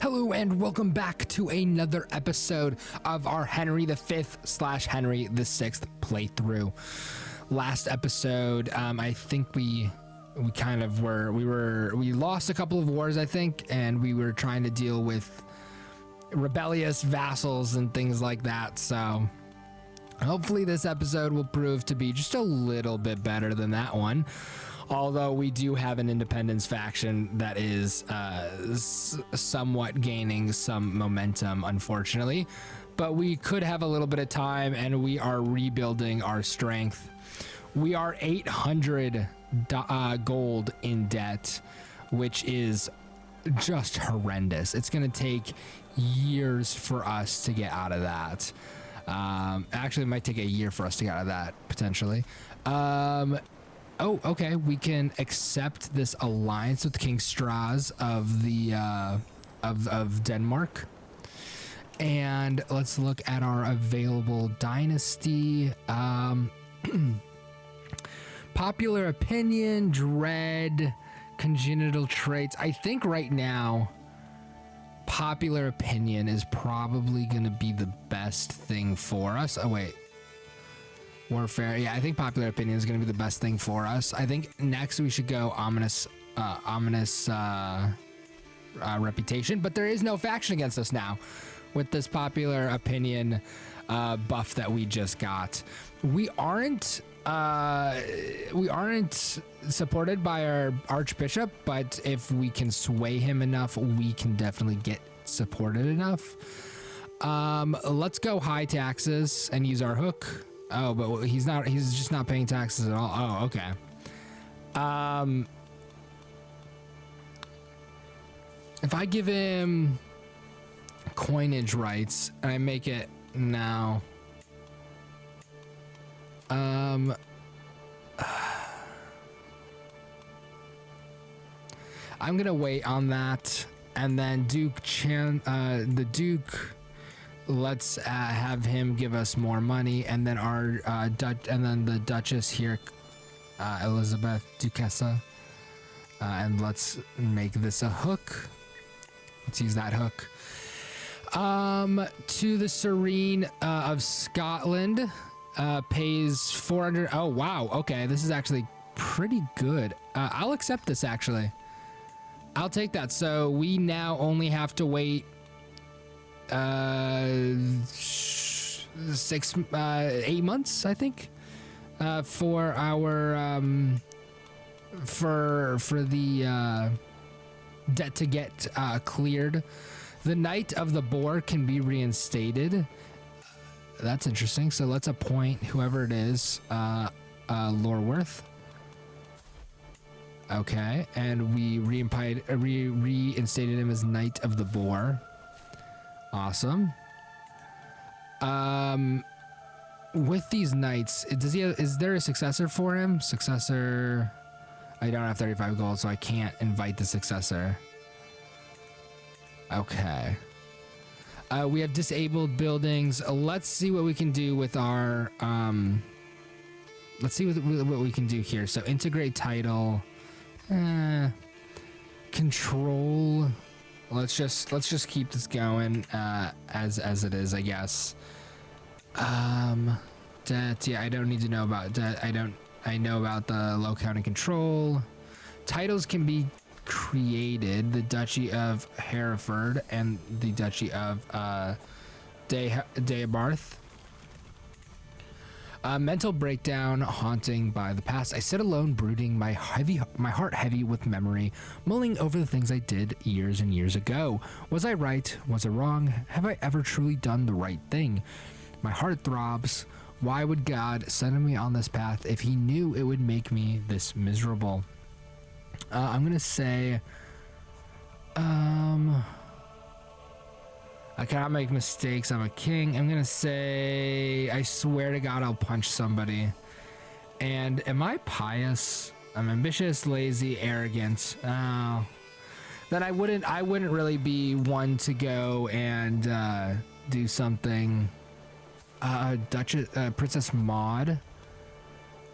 Hello and welcome back to another episode of our Henry V / Henry VI playthrough. Last episode, I think we lost a couple of wars, I think, and we were trying to deal with rebellious vassals and things like that. So hopefully this episode will prove to be just a little bit better than that one. Although we do have an independence faction that is somewhat gaining some momentum, unfortunately. But we could have a little bit of time, and we are rebuilding our strength. We are 800 gold in debt, which is just horrendous. It's going to take years for us to get out of that. Actually, it might take a year for us to get out of that, potentially. Oh, okay. We can accept this alliance with King Straz of the of Denmark, and let's look at our available dynasty. Popular opinion, dread, congenital traits. I think right now, popular opinion is probably going to be the best thing for us. Oh wait. Warfare. Yeah, I think popular opinion is going to be the best thing for us. I think next we should go ominous reputation, but there is no faction against us now with this popular opinion buff that we just got. We aren't supported by our archbishop, but if we can sway him enough, we can definitely get supported enough. Let's go high taxes and use our hook. Oh, but he's just not paying taxes at all. Oh, okay. If I give him coinage rights and I make it now, I'm gonna wait on that, and then the Duke. Let's have him give us more money, and then our the Duchess here, Elizabeth Duchessa, and let's make this a hook. Let's use that hook. To the Serene of Scotland, pays 400. Oh wow, okay, this is actually pretty good. I'll accept this actually. I'll take that. So we now only have to wait 8 months, I think, for our for the debt to get cleared. The Knight of the Boar can be reinstated. That's interesting. So let's appoint whoever it is, Lorworth. Okay, and we reinstated him as Knight of the Boar. Awesome. With these knights, is there a successor for him? Successor. I don't have 35 gold, so I can't invite the successor. Okay. We have disabled buildings. Let's see what we can do with our. Let's see what we can do here. So integrate title. Control. Let's just keep this going as it is, I guess. Debt. Yeah, I don't need to know about debt. I know about the low county control. Titles can be created. The Duchy of Hereford and the Duchy of Deabarth. Mental breakdown, haunting by the past. I sit alone, brooding, my heart heavy with memory, mulling over the things I did years and years ago. Was I right? Was I wrong? Have I ever truly done the right thing? My heart throbs. Why would God send me on this path if he knew it would make me this miserable? I'm gonna say, I cannot make mistakes. I'm a king. I'm gonna say, I swear to God, I'll punch somebody. And am I pious? I'm ambitious, lazy, arrogant. Oh, then I wouldn't really be one to go and do something. Duchess, Princess Maud,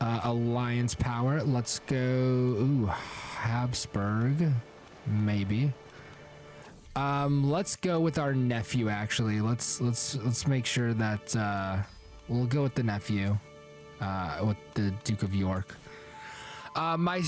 Alliance power. Let's go. Ooh, Habsburg, maybe. Let's go with our nephew. Actually, let's make sure that we'll go with the nephew, with the Duke of York. My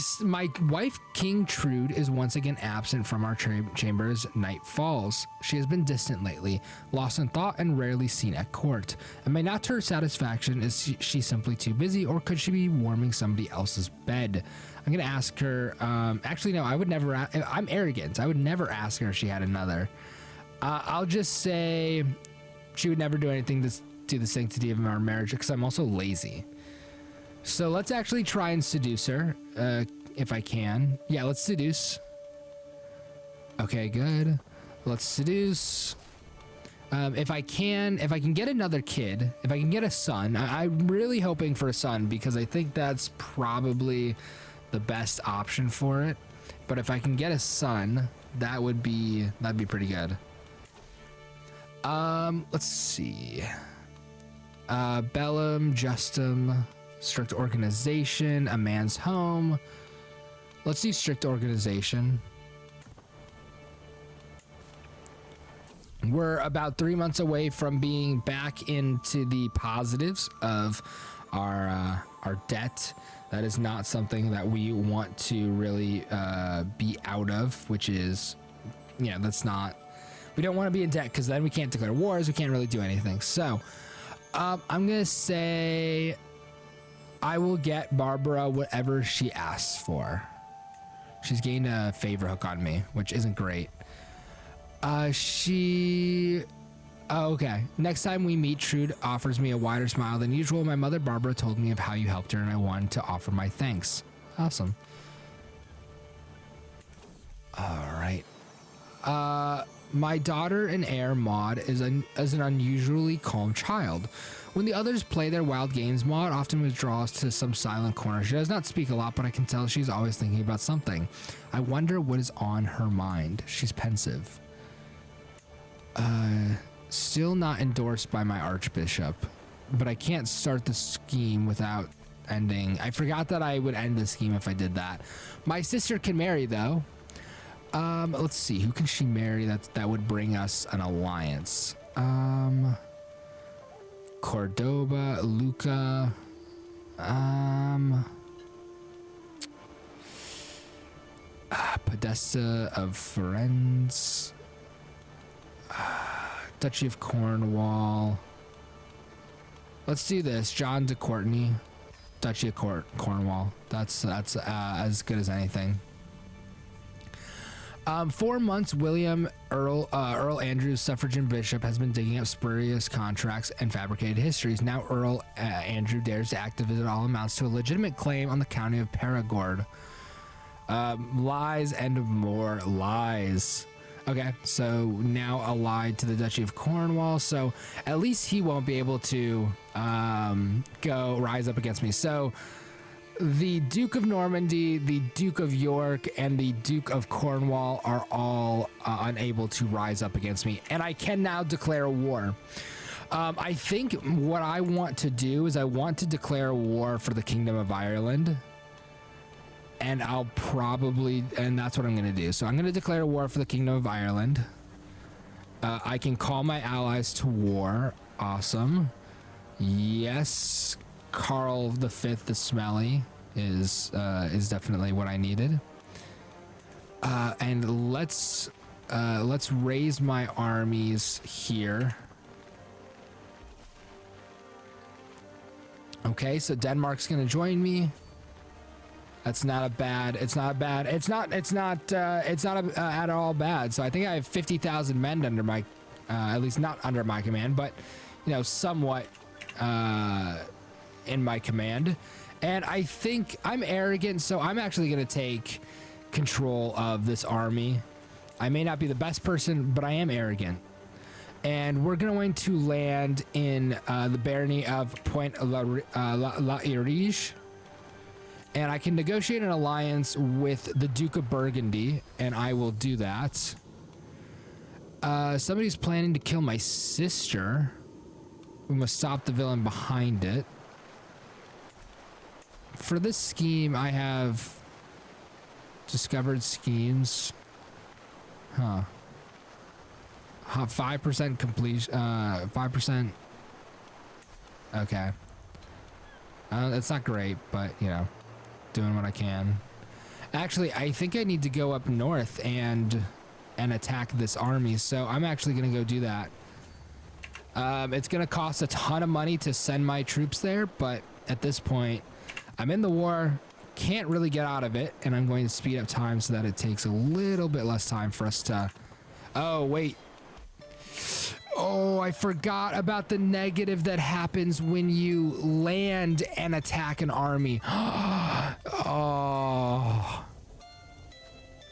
wife, King Trude, is once again absent from our chambers. Night falls. She has been distant lately, lost in thought, and rarely seen at court. And may not to her satisfaction, is she simply too busy, or could she be warming somebody else's bed? I'm gonna ask her. Actually, no, I would never. I'm arrogant. I would never ask her if she had another. I'll just say she would never do anything to the sanctity of our marriage, because I'm also lazy. So let's actually try and seduce her, if I can. Yeah, let's seduce. Okay, good. Let's seduce. If I can get another kid, if I can get a son, I'm really hoping for a son, because I think that's probably the best option for it. But if I can get a son, that'd be pretty good. Let's see. Bellum, Justum. Strict organization, a man's home. Let's do strict organization. We're about 3 months away from being back into the positives of our debt. That is not something that we want to really be out of, which is, that's not, we don't want to be in debt, because then we can't declare wars, we can't really do anything. So I'm gonna say I will get Barbara whatever she asks for. She's gained a favor hook on me, which isn't great. Okay. Next time we meet, Trude offers me a wider smile than usual. My mother, Barbara, told me of how you helped her, and I wanted to offer my thanks. Awesome. All right. My daughter and heir, Maud, is an unusually calm child. When the others play their wild games, Maud often withdraws to some silent corner. She does not speak a lot, but I can tell she's always thinking about something. I wonder what is on her mind. She's pensive. Still not endorsed by my archbishop, but I can't start the scheme without ending. I forgot that I would end the scheme if I did that. My sister can marry, though. Let's see. Who can she marry that would bring us an alliance? Cordoba, Luca, Podesta of Firenze, Duchy of Cornwall. Let's do this. John de Courtenay, Duchy of Cornwall. That's as good as anything. 4 months, William Earl Andrews, suffragan bishop, has been digging up spurious contracts and fabricated histories. Now Earl Andrew dares to act as it all amounts to a legitimate claim on the county of Perigord. Lies and more lies. Okay, so now allied to the Duchy of Cornwall, so at least he won't be able to rise up against me. So the Duke of Normandy, the Duke of York, and the Duke of Cornwall are all unable to rise up against me, and I can now declare war. I think what I want to do is I want to declare war for the Kingdom of Ireland, and that's what I'm going to do. So I'm going to declare war for the Kingdom of Ireland. I can call my allies to war. Awesome. Yes. Carl V the Smelly is definitely what I needed. And let's raise my armies here. Okay, so Denmark's gonna join me. It's not at all bad. So I think I have 50,000 men under my, at least not under my command, but somewhat in my command. And I think I'm arrogant, so I'm actually going to take control of this army. I may not be the best person, but I am arrogant. And we're going to land in the barony of Point La Irige. And I can negotiate an alliance with the Duke of Burgundy, and I will do that. Somebody's planning to kill my sister. We must stop the villain behind it. For this scheme, I have discovered schemes. Huh. 5% completion, 5%. Okay. It's not great, but you know, doing what I can. Actually, I think I need to go up north and attack this army, so I'm actually gonna go do that. It's gonna cost a ton of money to send my troops there, but at this point, I'm in the war, can't really get out of it, and I'm going to speed up time so that it takes a little bit less time for us to... Oh, wait. Oh, I forgot about the negative that happens when you land and attack an army. Oh.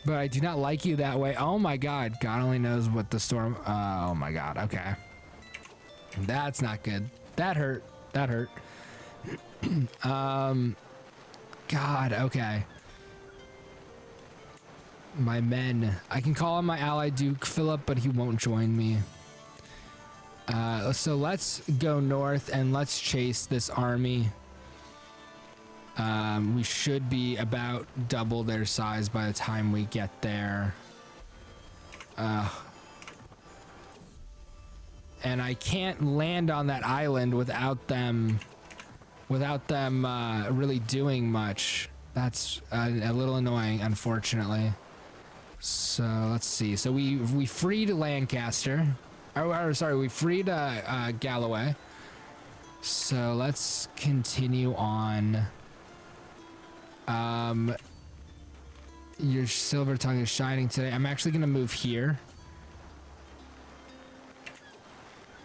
But I do not like you that way. Oh my God. God only knows what the storm... Oh my God. Okay. That's not good. That hurt. That hurt. God, okay. My men. I can call on my ally Duke Philip, but he won't join me. So let's go north and let's chase this army. We should be about double their size by the time we get there. And I can't land on that island without them really doing much. That's a little annoying, unfortunately. So let's see. So we freed Lancaster. Or sorry, we freed Galloway. So let's continue on. Your silver tongue is shining today. I'm actually gonna move here.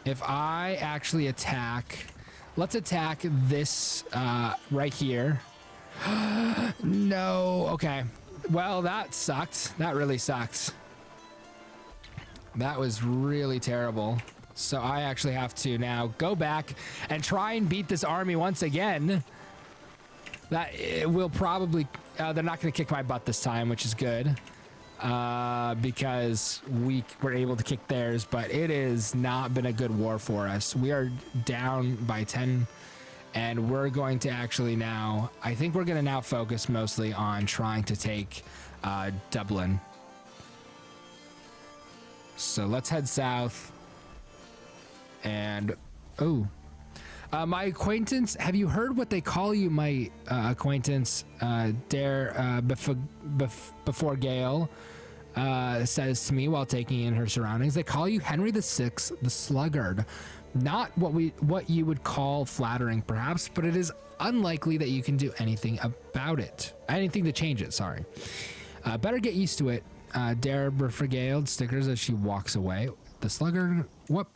If I actually attack, let's attack this right here. No, okay. Well, that sucked. That really sucked. That was really terrible. So I actually have to now go back and try and beat this army once again. That it will probably, they're not going to kick my butt this time, which is good. Because we were able to kick theirs, but it has not been a good war for us. We are down by 10, and we're going to actually now, I think we're going to now focus mostly on trying to take Dublin. So let's head south. And, oh, my acquaintance, have you heard what they call you, my acquaintance, before Gale says to me while taking in her surroundings? They call you Henry VI, the Sluggard. Not what you would call flattering, perhaps, but it is unlikely that you can do anything about it. Anything to change it, sorry. Better get used to it. Dare Berfregaled stickers as she walks away. The Sluggard, what?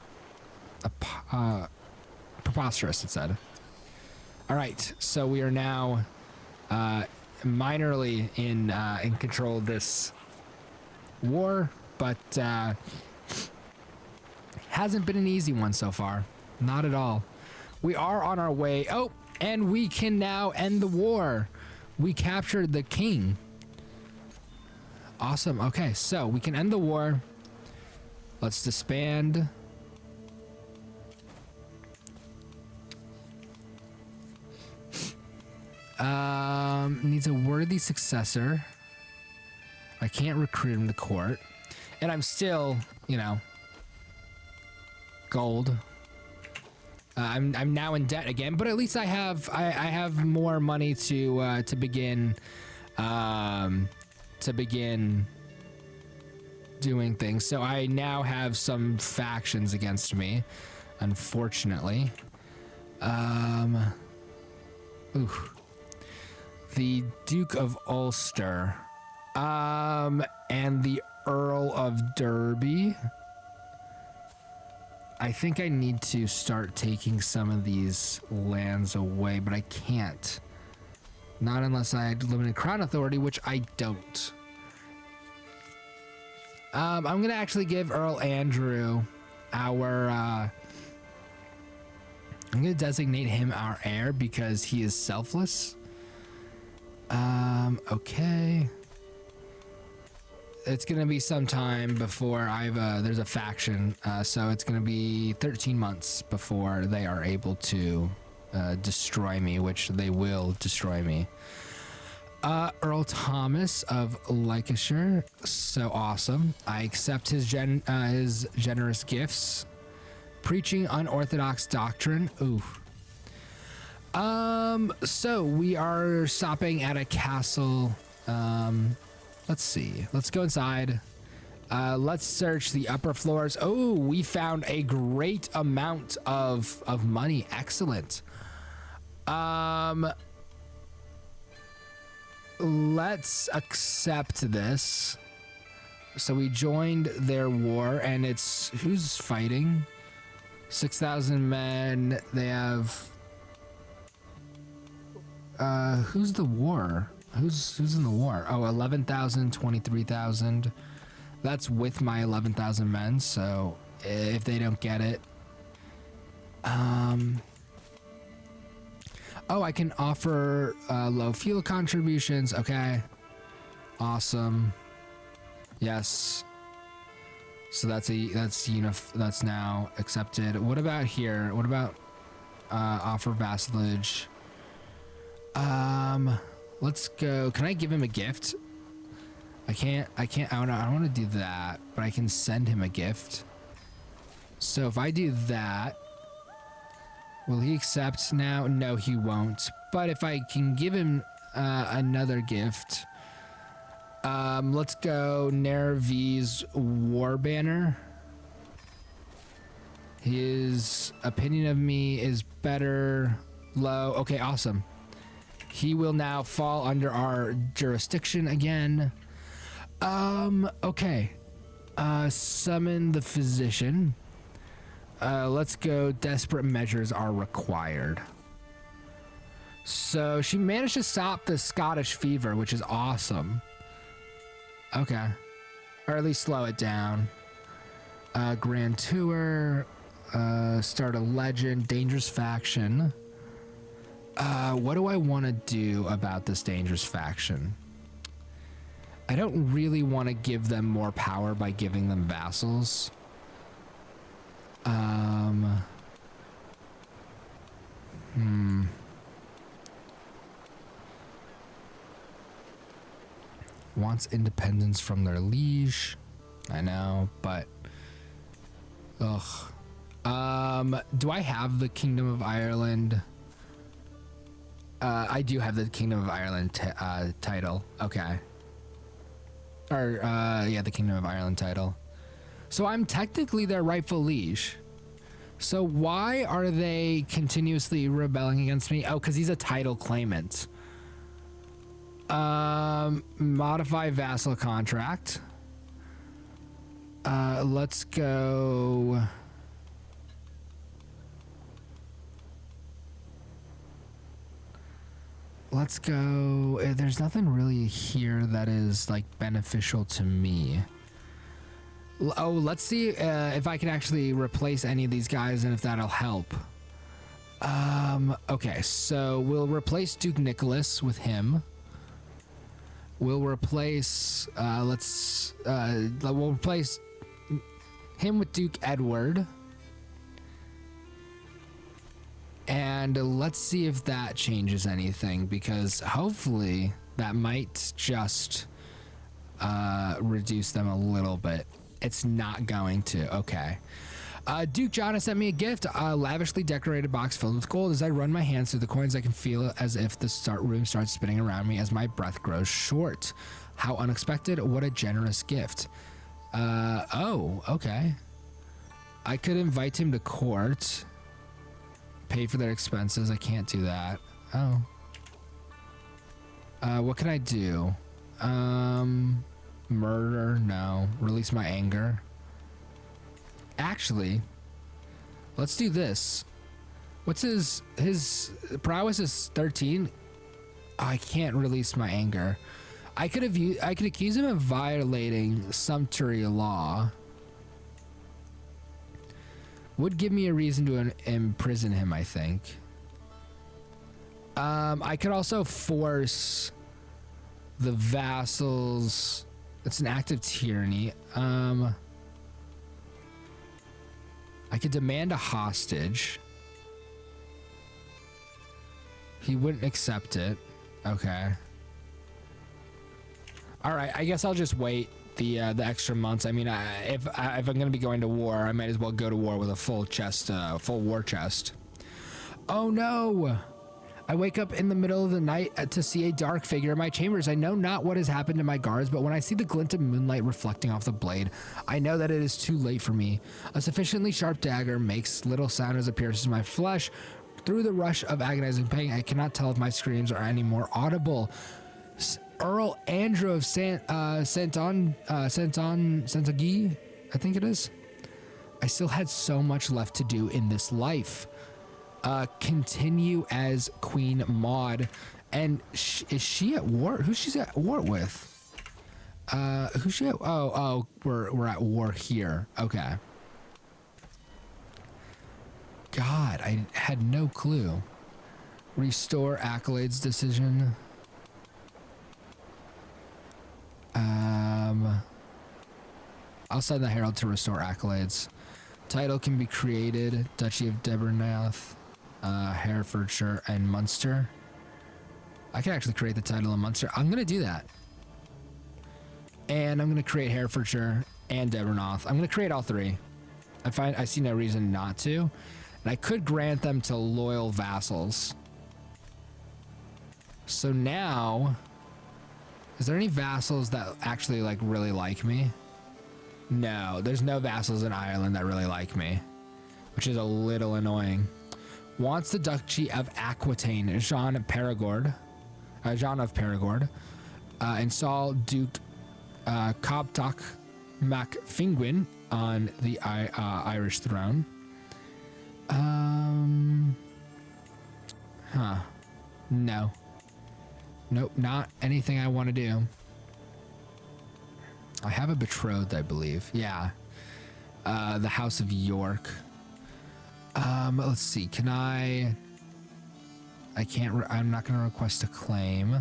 Preposterous, it said. All right, so we are now minorly in control of this war, but hasn't been an easy one so far. Not at all. We are on our way. Oh, and we can now end the war. We captured the king. Awesome. Okay, so we can end the war. Let's disband. Needs a worthy successor. I can't recruit him to court, and I'm still, you know, gold. I'm now in debt again, but at least I have more money to begin doing things. So I now have some factions against me, unfortunately. Ooh. The Duke of Ulster, and the Earl of Derby. I think I need to start taking some of these lands away, but I can't. Not unless I had limited crown authority, which I don't. I'm gonna actually give Earl Andrew our, I'm gonna designate him our heir because he is selfless. Okay. It's gonna be some time before there's a faction, so it's gonna be 13 months before they are able to destroy me, which they will destroy me. Earl Thomas of Lancashire. So awesome. I accept his generous gifts. Preaching unorthodox doctrine. Ooh. So we are stopping at a castle. Let's see. Let's go inside. Let's search the upper floors. Oh, we found a great amount of money. Excellent. Let's accept this. So we joined their war, and it's who's fighting? 6,000 men. They have who's the war? Who's in the war? Oh, 11,000, 23,000. That's with my 11,000 men, so if they don't get it. Oh, I can offer low fuel contributions. Okay. Awesome. Yes. So that's now accepted. What about here? What about offer vassalage? Let's go. Can I give him a gift? I can't. I don't want to do that, but I can send him a gift. So if I do that, will he accept now? No, he won't. But if I can give him another gift, let's go Nervi's War Banner. His opinion of me is better. Low. Okay, awesome. He will now fall under our jurisdiction again. Okay. Summon the physician. Let's go. Desperate measures are required. So she managed to stop the Scottish fever, which is awesome. Okay. Or at least slow it down. Grand Tour. Start a legend. Dangerous faction. What do I want to do about this dangerous faction? I don't really want to give them more power by giving them vassals. Wants independence from their liege. I know, but ugh. Do I have the Kingdom of Ireland? I do have the Kingdom of Ireland title. Okay. Or yeah, the Kingdom of Ireland title. So I'm technically their rightful liege. So why are they continuously rebelling against me? Oh, because he's a title claimant. Modify vassal contract. Let's go. Let's go. There's nothing really here that is like beneficial to me. Oh, let's see if I can actually replace any of these guys and if that'll help. Okay, so we'll replace Duke Nicholas with him. We'll replace, we'll replace him with Duke Edward. And let's see if that changes anything, because hopefully that might just reduce them a little bit. It's not going to. Okay. Duke John has sent me a gift, a lavishly decorated box filled with gold. As I run my hands through the coins, I can feel as if the room starts spinning around me as my breath grows short. How unexpected. What a generous gift. Oh, okay. I could invite him to court. Pay for their expenses. I can't do that. Oh. What can I do? Murder? No. Release my anger. Actually, let's do this. What's his prowess is 13. Oh, I can't release my anger. I could accuse him of violating sumptuary law. Would give me a reason to imprison him, I think. I could also force the vassals. It's an act of tyranny. I could demand a hostage. He wouldn't accept it. Okay. All right, I guess I'll just wait the extra months. I mean, if I'm gonna be going to war, I might as well go to war with a full chest, full war chest. Oh no! I wake up in the middle of the night to see a dark figure in my chambers. I know not what has happened to my guards, but when I see the glint of moonlight reflecting off the blade, I know that it is too late for me. A sufficiently sharp dagger makes little sound as it pierces my flesh. Through the rush of agonizing pain, I cannot tell if my screams are any more audible. Earl Andrew of Saint-Anguy, I think it is. I still had so much left to do in this life. Continue as Queen Maud. And is she at war? Who's she at war with? Who's she at? Oh, we're at war here. Okay. God, I had no clue. Restore accolades decision. I'll send the Herald to restore accolades. Title can be created. Duchy of Debernath, Herefordshire, and Munster. I can actually create the title of Munster. I'm going to do that. And I'm going to create Herefordshire and Debernath. I'm going to create all three. I see no reason not to. And I could grant them to loyal vassals. So now, is there any vassals that actually like really like me? No, there's no vassals in Ireland that really like me, which is a little annoying. Wants the Duchy of Aquitaine, Jean of Perigord, install Duke Cobtock MacFingwin on the Irish throne. No. Nope, not anything I want to do. I have a betrothed, I believe. Yeah. The House of York. Let's see. Can I can't, I'm not going to request a claim.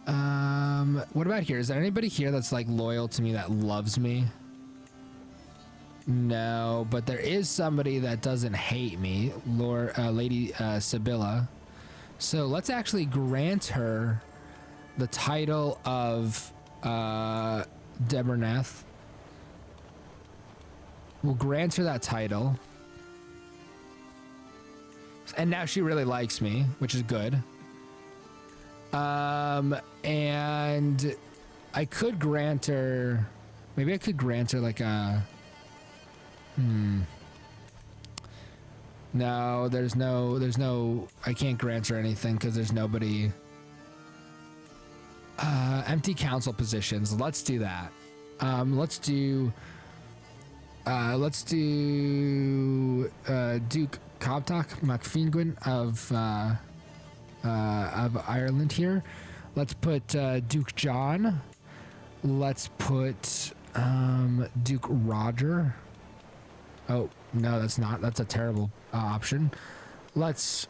What about here? Is there anybody here that's like loyal to me that loves me? No, but there is somebody that doesn't hate me. Lady Sibylla. So let's actually grant her the title of Debernath. We'll grant her that title. And now she really likes me, which is good. And I could grant her, maybe I could grant her like a, no, there's no, I can't grant her anything because there's nobody. Empty council positions. Let's do that. Let's do Duke Cobtock MacFingwin of Ireland here. Let's put Duke John. Let's put Duke Roger. Oh no, that's not. That's a terrible option. Let's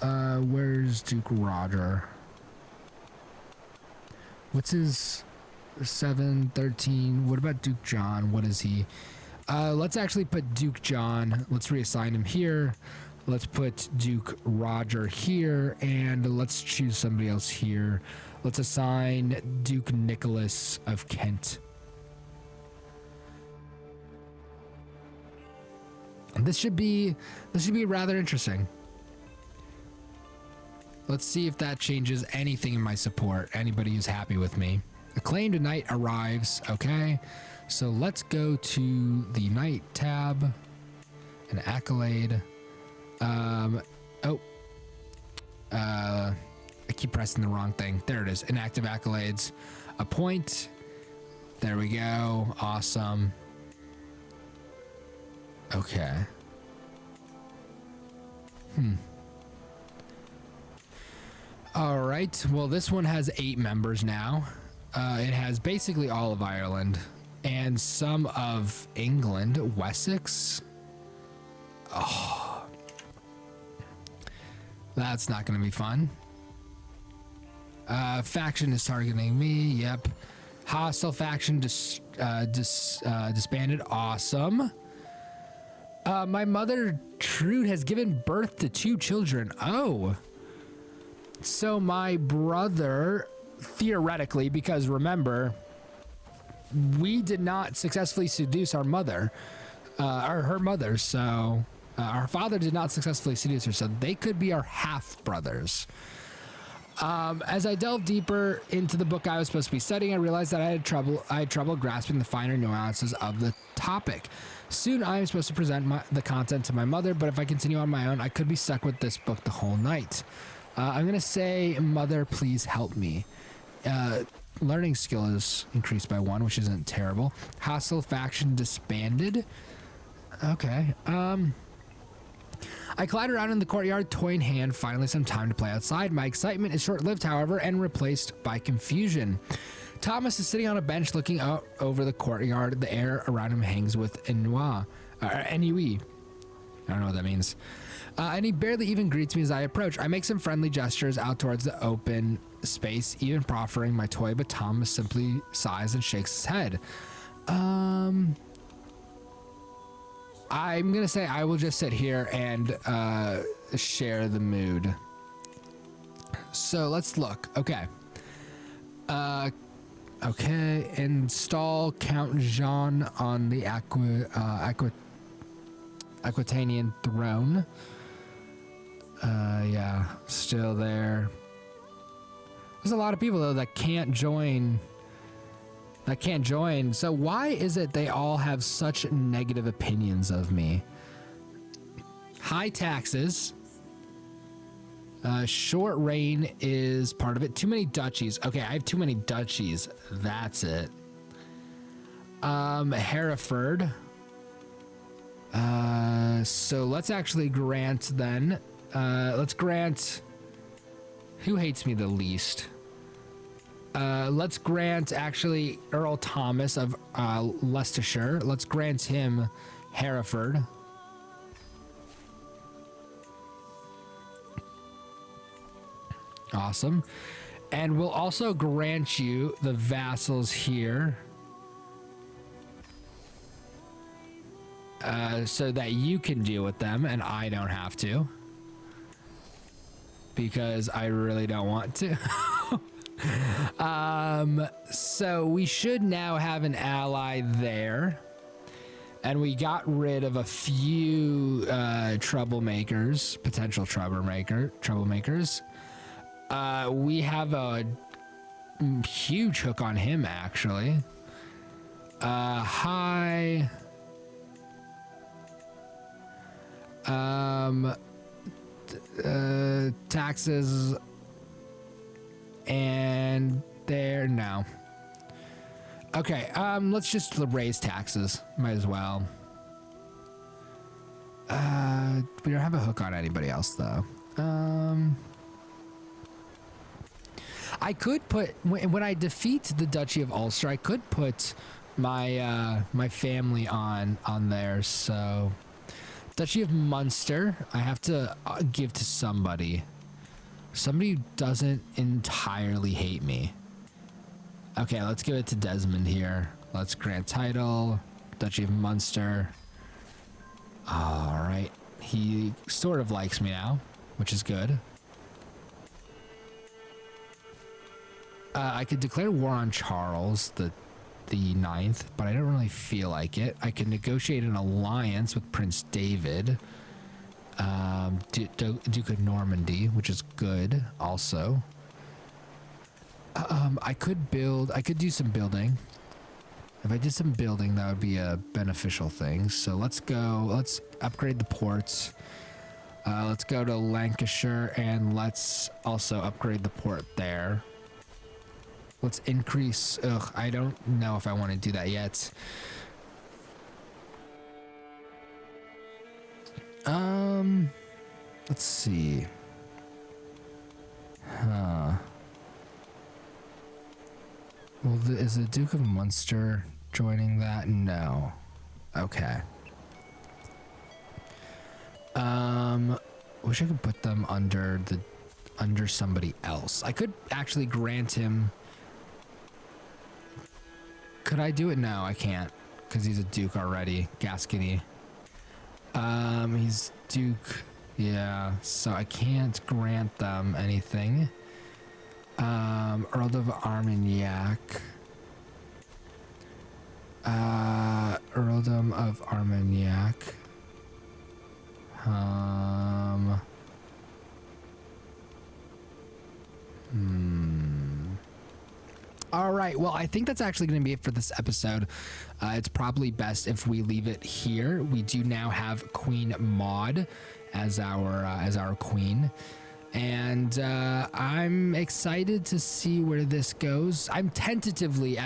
where's Duke Roger? What's his 713? What about Duke John? What is he? Let's actually put Duke John. Let's reassign him here. Let's put Duke Roger here, and let's choose somebody else here. Let's assign Duke Nicholas of Kent. This should be rather interesting. Let's see if that changes anything in my support. Anybody who's happy with me. Acclaimed Knight arrives. Okay, so let's go to the Knight tab. An accolade. I keep pressing the wrong thing. There it is. Inactive accolades. Appoint. There we go. Awesome. Okay. All right. Well, this one has 8 members now. It has basically all of Ireland and some of England. Wessex. Oh. That's not going to be fun. Faction is targeting me. Yep. Hostile faction disbanded. Awesome. My mother, Trude, has given birth to 2 children. Oh. So my brother, theoretically, because remember, we did not successfully seduce our mother, or her mother, so our father did not successfully seduce her, so they could be our half brothers. As I delved deeper into the book I was supposed to be studying, I realized that I had trouble grasping the finer nuances of the topic. Soon I am supposed to present the content to my mother, but if I continue on my own, I could be stuck with this book the whole night. I'm going to say, Mother, please help me. Learning skill is increased by 1, which isn't terrible. Hostile faction disbanded. Okay. I glide around in the courtyard, toy in hand, finally some time to play outside. My excitement is short-lived, however, and replaced by confusion. Thomas is sitting on a bench looking out over the courtyard. The air around him hangs with ennui. I don't know what that means. And he barely even greets me as I approach. I make some friendly gestures out towards the open space, even proffering my toy, but Thomas simply sighs and shakes his head. I'm going to say I will just sit here and share the mood. So let's look. Okay. Okay. Install Count Jean on the Aquitanian throne. Yeah, still there. There's a lot of people, though, that can't join. So why is it they all have such negative opinions of me? High taxes. Short reign is part of it. Too many duchies. Okay, I have too many duchies. That's it. Hereford. So let's actually grant then. Let's grant. Who hates me the least? Let's grant actually Earl Thomas of Leicestershire. Let's grant him Hereford. Awesome. And we'll also grant you the vassals here. So that you can deal with them and I don't have to. Because I really don't want to. So we should now have an ally there. And we got rid of a few troublemakers, potential troublemakers. We have a huge hook on him, actually. High. Taxes. And there, no. Okay, let's just raise taxes. Might as well. We don't have a hook on anybody else, though. I could put, when I defeat the Duchy of Ulster, I could put my my family on there. So, Duchy of Munster, I have to give to somebody. Somebody who doesn't entirely hate me. Okay, let's give it to Desmond here. Let's grant title. Duchy of Munster. Alright. He sort of likes me now, which is good. I could declare war on Charles the 9th, but I don't really feel like it. I could negotiate an alliance with Prince David. Duke of Normandy, which is good also. I could do some building. If I did some building, that would be a beneficial thing. So let's upgrade the ports. Let's go to Lancashire and let's also upgrade the port there. Let's increase, I don't know if I want to do that yet. Let's see. Huh. Well, is the Duke of Munster joining that? No. Okay. Wish I could put them under somebody else. I could actually grant him. Could I do it? No, I can't, because he's a Duke already. Gascony. He's Duke. Yeah, so I can't grant them anything. Earldom of Armagnac. Earldom of Armagnac. All right. Well, I think that's actually going to be it for this episode. It's probably best if we leave it here. We do now have Queen Maud as our queen, and I'm excited to see where this goes. I'm tentatively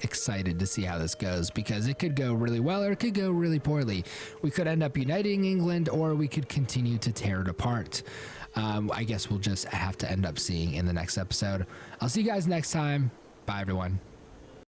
excited to see how this goes, because it could go really well or it could go really poorly. We could end up uniting England, or we could continue to tear it apart. I guess we'll just have to end up seeing in the next episode. I'll see you guys next time. Bye, everyone.